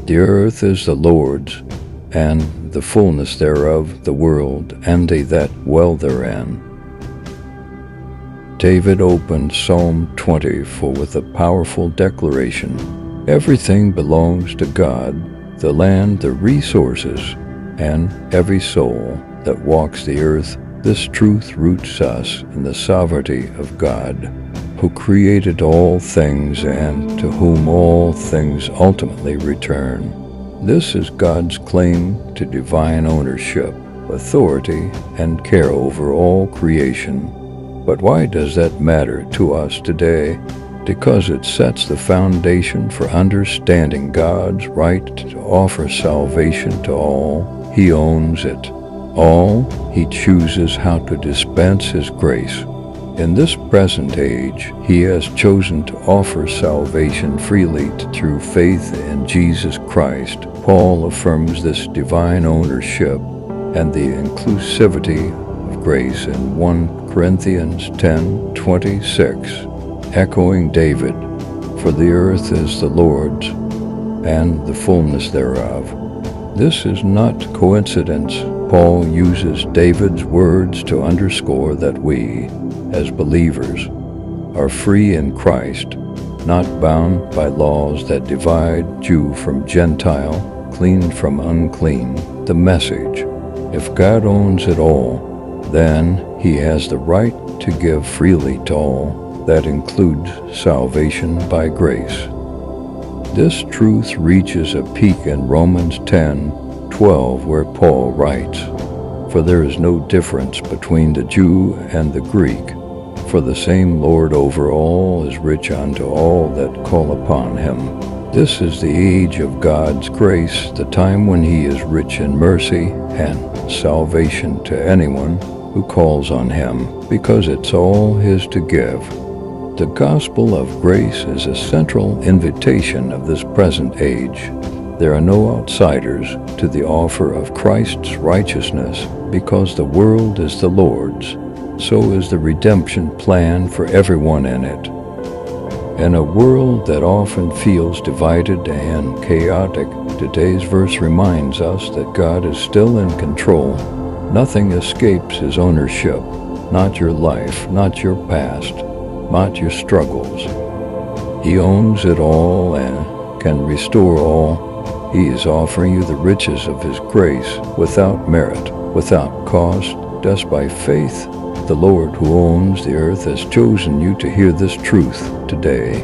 The earth is the Lord's, and the fullness thereof, the world, and they that dwell therein. David opened Psalm 24 with a powerful declaration. Everything belongs to God, the land, the resources, and every soul that walks the earth. This truth roots us in the sovereignty of God, who created all things and to whom all things ultimately return. This is God's claim to divine ownership, authority, and care over all creation. But why does that matter to us today? Because it sets the foundation for understanding God's right to offer salvation to all. He owns it all. He chooses how to dispense His grace. In this present age, He has chosen to offer salvation freely through faith in Jesus Christ. Paul affirms this divine ownership and the inclusivity of grace in 1 Corinthians 10:26, echoing David, "For the earth is the Lord's, and the fullness thereof." This is not coincidence. Paul uses David's words to underscore that we, as believers, are free in Christ, not bound by laws that divide Jew from Gentile, clean from unclean. The message: if God owns it all, then He has the right to give freely to all. That includes salvation by grace. This truth reaches a peak in Romans 10:12, where Paul writes, "For there is no difference between the Jew and the Greek, for the same Lord over all is rich unto all that call upon Him." This is the age of God's grace, the time when He is rich in mercy and salvation to anyone who calls on Him, because it's all His to give. The gospel of grace is a central invitation of this present age. There are no outsiders to the offer of Christ's righteousness, because the world is the Lord's. So is the redemption plan for everyone in it. In a world that often feels divided and chaotic, today's verse reminds us that God is still in control. Nothing escapes His ownership, not your life, not your past, not your struggles. He owns it all and can restore all. He is offering you the riches of His grace without merit, without cost, just by faith. The Lord who owns the earth has chosen you to hear this truth today.